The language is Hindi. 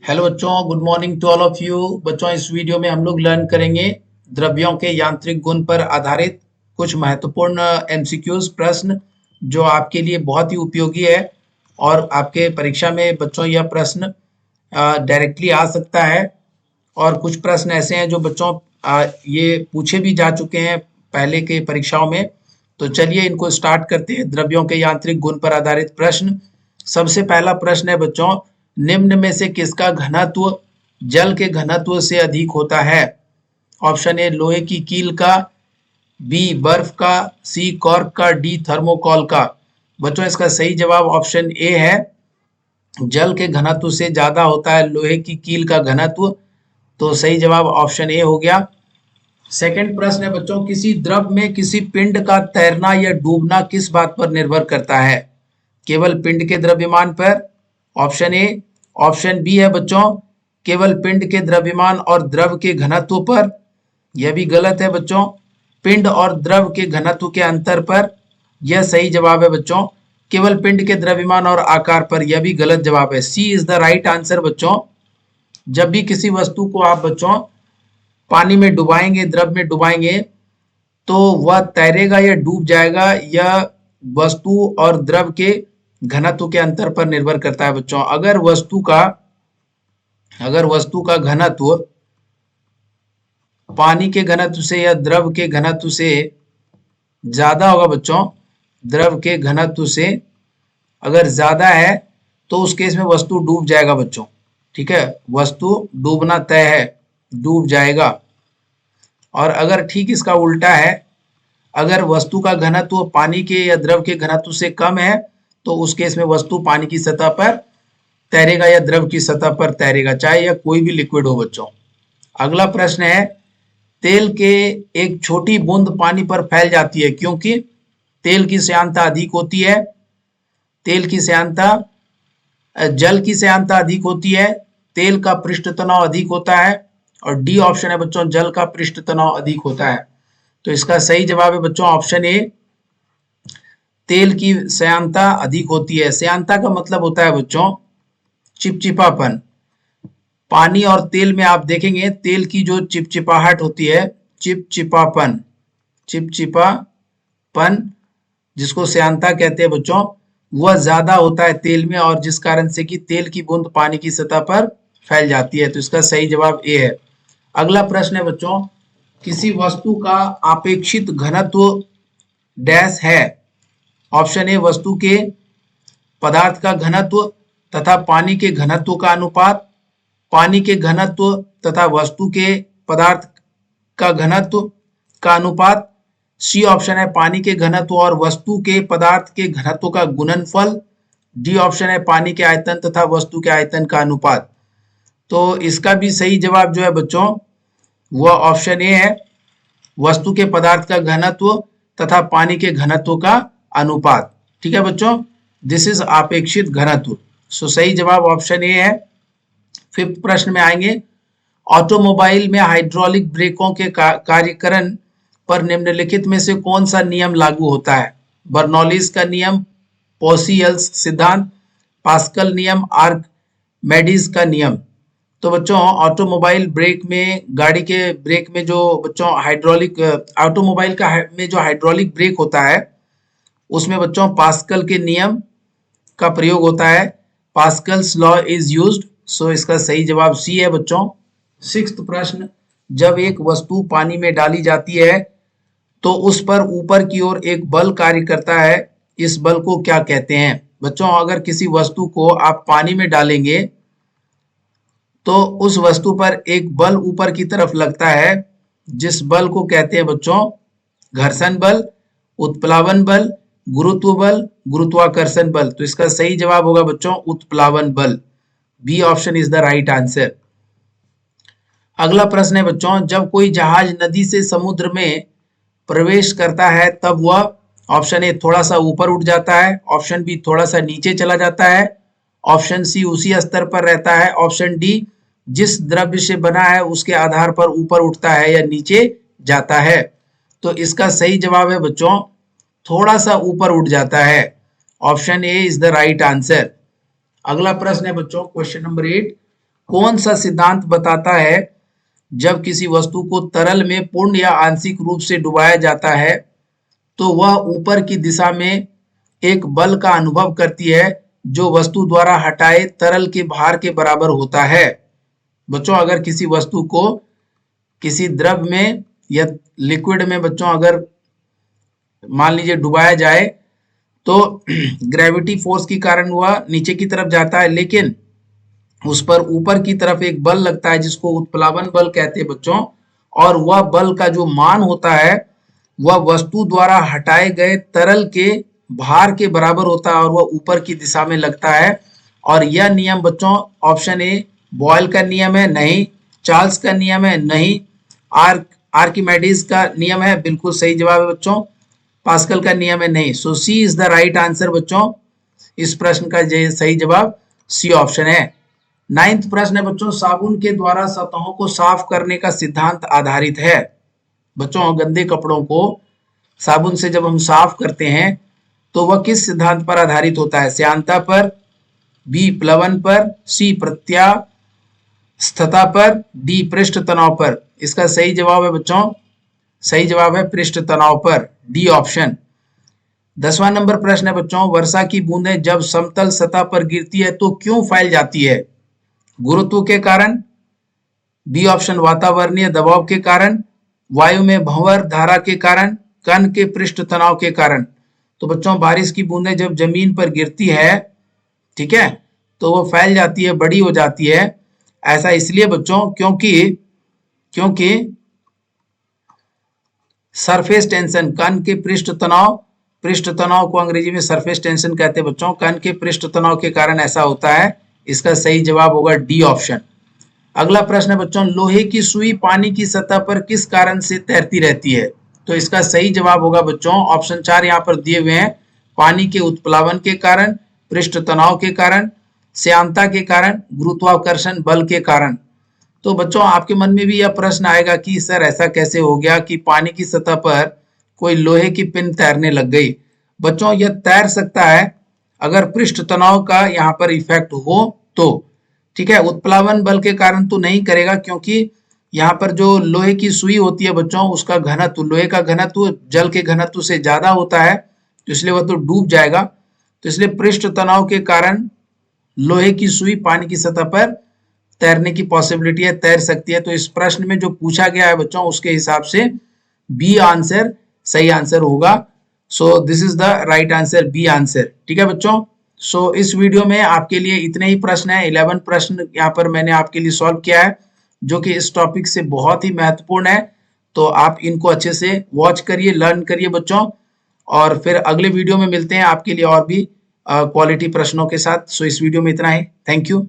हेलो बच्चों, good morning to all of you. बच्चों, इस वीडियो में हम लोग लर्न करेंगे द्रव्यों के यांत्रिक गुण पर आधारित कुछ महत्वपूर्ण एमसीक्यूज प्रश्न जो आपके लिए बहुत ही उपयोगी है। और आपके परीक्षा में बच्चों यह प्रश्न डायरेक्टली आ सकता है। और कुछ प्रश्न ऐसे हैं जो बच्चों ये पूछे भी जा चुके हैं पहले के परीक्षाओं में। तो चलिए इनको स्टार्ट करते हैं। द्रव्यों के यांत्रिक गुण पर आधारित प्रश्न। सबसे पहला प्रश्न है बच्चों, निम्न में से किसका घनत्व जल के घनत्व से अधिक होता है? ऑप्शन ए लोहे की कील का, बी बर्फ का, सी कॉर्क का, डी थर्मोकॉल का। बच्चों, इसका सही जवाब ऑप्शन ए है। जल के घनत्व से ज्यादा होता है लोहे की कील का घनत्व। तो सही जवाब ऑप्शन ए हो गया। सेकंड प्रश्न है बच्चों, किसी द्रव में किसी पिंड का तैरना या डूबना किस बात पर निर्भर करता है? केवल पिंड के द्रव्यमान पर, ऑप्शन ए। ऑप्शन बी है बच्चों, केवल पिंड के द्रव्यमान और द्रव के घनत्व पर। यह भी गलत है बच्चों, पिंड और द्रव के घनत्व के अंतर पर। यह सही जवाब है बच्चों, केवल पिंड के द्रव्यमान और आकार पर। यह भी गलत जवाब है। सी इज द राइट आंसर बच्चों। जब भी किसी वस्तु को आप बच्चों पानी में डुबाएंगे, द्रव में डुबाएंगे, तो वह तैरेगा या डूब जाएगा, यह वस्तु और द्रव के घनत्व के अंतर पर निर्भर करता है बच्चों। अगर वस्तु का घनत्व पानी के घनत्व से या द्रव के घनत्व से ज्यादा होगा बच्चों, द्रव के घनत्व से अगर ज्यादा है तो उस केस में वस्तु डूब जाएगा बच्चों। ठीक है, वस्तु डूबना तय है, डूब जाएगा। और अगर ठीक इसका उल्टा है, अगर वस्तु का घनत्व पानी के या द्रव के घनत्व से कम है तो उस केस में वस्तु पानी की सतह पर तैरेगा या द्रव की सतह पर तैरेगा, चाहे यह कोई भी लिक्विड हो बच्चों। अगला प्रश्न है, तेल के एक छोटी बूंद पानी पर फैल जाती है क्योंकि तेल की श्यानता अधिक होती है, तेल की श्यानता जल की श्यानता अधिक होती है, तेल का पृष्ठ तनाव अधिक होता है, और डी ऑप्शन है बच्चों, जल का पृष्ठ तनाव अधिक होता है। तो इसका सही जवाब है बच्चों ऑप्शन ए, तेल की श्यानता अधिक होती है। श्यानता का मतलब होता है बच्चों चिपचिपापन। पानी और तेल में आप देखेंगे तेल की जो चिपचिपाहट होती है, चिपचिपापन, चिपचिपापन जिसको श्यानता कहते हैं बच्चों, वह ज्यादा होता है तेल में, और जिस कारण से कि तेल की बूंद पानी की सतह पर फैल जाती है। तो इसका सही जवाब ए है। अगला प्रश्न है बच्चों, किसी वस्तु का अपेक्षित घनत्व डैश है? ऑप्शन ए वस्तु के पदार्थ का घनत्व तथा पानी के घनत्व का अनुपात, पानी के घनत्व तथा वस्तु के पदार्थ का घनत्व का अनुपात, सी ऑप्शन है पानी के घनत्व और वस्तु के पदार्थ के घनत्व का गुणनफल, डी ऑप्शन है पानी के आयतन तथा वस्तु के आयतन का अनुपात। तो इसका भी सही जवाब जो है बच्चों वह ऑप्शन ए है, वस्तु के पदार्थ का घनत्व तथा पानी के घनत्व का अनुपात। ठीक है बच्चों, दिस इज अपेक्षित घनत्व। सो सही जवाब ऑप्शन ए है। फिफ्थ प्रश्न में आएंगे, ऑटोमोबाइल में हाइड्रोलिक ब्रेकों के कार्यकरण पर निम्नलिखित में से कौन सा नियम लागू होता है? बर्नौलीज का नियम, पोसियल्स सिद्धांत, पास्कल नियम, आर्किमेडीज का नियम। तो बच्चों ऑटोमोबाइल ब्रेक में, गाड़ी के ब्रेक में जो बच्चों हाइड्रोलिक, ऑटोमोबाइल का में जो हाइड्रोलिक ब्रेक होता है उसमें बच्चों पास्कल के नियम का प्रयोग होता है, पास्कल्स लॉ इज यूज्ड। सो इसका सही जवाब सी है बच्चों। सिक्स्थ प्रश्न, जब एक वस्तु पानी में डाली जाती है तो उस पर ऊपर की ओर एक बल कार्य करता है, इस बल को क्या कहते हैं? बच्चों अगर किसी वस्तु को आप पानी में डालेंगे तो उस वस्तु पर एक बल ऊपर की तरफ लगता है, जिस बल को कहते हैं बच्चों घर्षण बल, उत्प्लावन बल, गुरुत्व बल, गुरुत्वाकर्षण बल। तो इसका सही जवाब होगा बच्चों उत्प्लावन बल। B option is the right answer. अगला प्रश्न है बच्चों, जब कोई जहाज नदी से समुद्र में प्रवेश करता है तब वह, ऑप्शन ए थोड़ा सा ऊपर उठ जाता है, ऑप्शन बी थोड़ा सा नीचे चला जाता है, ऑप्शन सी उसी स्तर पर रहता है, ऑप्शन डी जिस द्रव्य से बना है उसके आधार पर ऊपर उठता है या नीचे जाता है। तो इसका सही जवाब है बच्चों थोड़ा सा ऊपर उठ जाता है। Option A is the right answer. अगला प्रश्न है बच्चों क्वेश्चन नंबर 8, कौन सा सिद्धांत बताता है जब किसी वस्तु को तरल में पूर्ण या आंशिक रूप से डुबाया जाता है तो वह ऊपर की दिशा में एक बल का अनुभव करती है जो वस्तु द्वारा हटाए तरल के भार के बराबर होता है। बच्चों अगर किसी वस्तु को किसी द्रव में या लिक्विड में बच्चों अगर मान लीजिए डुबाया जाए तो ग्रेविटी फोर्स के कारण वह नीचे की तरफ जाता है, लेकिन उस पर ऊपर की तरफ एक बल लगता है जिसको उत्प्लावन बल कहते हैं बच्चों, और वह बल का जो मान होता है वह वस्तु द्वारा हटाए गए तरल के भार के बराबर होता है और वह ऊपर की दिशा में लगता है। और यह नियम बच्चों ऑप्शन ए बॉयल का नियम है, नहीं। चार्ल्स का नियम है, नहीं। आर्किमेडीज का नियम है, बिल्कुल सही जवाब है बच्चों। पास्कल का नियम है, नहीं। सो सी इज द राइट आंसर बच्चों। इस प्रश्न का सही जवाब सी ऑप्शन है। 9th प्रश्न है बच्चों, साबुन के द्वारा सतहों को साफ करने का सिद्धांत आधारित है। बच्चों गंदे कपड़ों को साबुन से जब हम साफ करते हैं तो वह किस सिद्धांत पर आधारित होता है? श्यानता पर, बी प्लवन पर, सी प्रत्यास्थता पर, डी पृष्ठ तनाव पर। इसका सही जवाब है बच्चों, सही जवाब है पृष्ठ तनाव पर, डी ऑप्शन। 10वां नंबर प्रश्न है बच्चों, वर्षा की बूंदें जब समतल सतह पर गिरती है तो क्यों फैल जाती है? गुरुत्व के कारण, बी ऑप्शन वातावरणीय दबाव के कारण, वायु में भंवर धारा के कारण, कण के पृष्ठ तनाव के कारण। तो बच्चों बारिश की बूंदें जब जमीन पर गिरती है, ठीक है, तो वो फैल जाती है, बड़ी हो जाती है। ऐसा इसलिए बच्चों क्योंकि सरफेस टेंशन, कण के पृष्ठ तनाव को अंग्रेजी में सरफेस टेंशन कहते हैं बच्चों। कण के पृष्ठ तनाव के कारण ऐसा होता है। इसका सही जवाब होगा डी ऑप्शन। अगला प्रश्न है बच्चों, लोहे की सुई पानी की सतह पर किस कारण से तैरती रहती है? तो इसका सही जवाब होगा बच्चों ऑप्शन 4 यहाँ पर दिए हुए हैं। पानी के उत्प्लावन के कारण, पृष्ठ तनाव के कारण, श्यानता के कारण, गुरुत्वाकर्षण बल के कारण। तो बच्चों आपके मन में भी यह प्रश्न आएगा कि सर ऐसा कैसे हो गया कि पानी की सतह पर कोई लोहे की पिन तैरने लग गई। बच्चों यह तैर सकता है अगर पृष्ठ तनाव का यहाँ पर इफेक्ट हो तो, ठीक है। उत्प्लावन बल के कारण तो नहीं करेगा क्योंकि यहाँ पर जो लोहे की सुई होती है बच्चों उसका घनत्व, लोहे का घनत्व जल के घनत्व से ज्यादा होता है, तो इसलिए वह तो डूब जाएगा। तो इसलिए पृष्ठ तनाव के कारण लोहे की सुई पानी की सतह पर तैरने की पॉसिबिलिटी है, तैर सकती है। तो इस प्रश्न में जो पूछा गया है बच्चों उसके हिसाब से बी आंसर सही आंसर होगा। So this is the right answer, B answer, ठीक है बच्चों। सो इस वीडियो में आपके लिए इतने ही प्रश्न है, 11 प्रश्न यहाँ पर मैंने आपके लिए सॉल्व किया है जो कि इस टॉपिक से बहुत ही महत्वपूर्ण है। तो आप इनको अच्छे से वॉच करिए, लर्न करिए बच्चों, और फिर अगले वीडियो में मिलते हैं आपके लिए और भी क्वालिटी प्रश्नों के साथ। सो इस वीडियो में इतना ही, थैंक यू।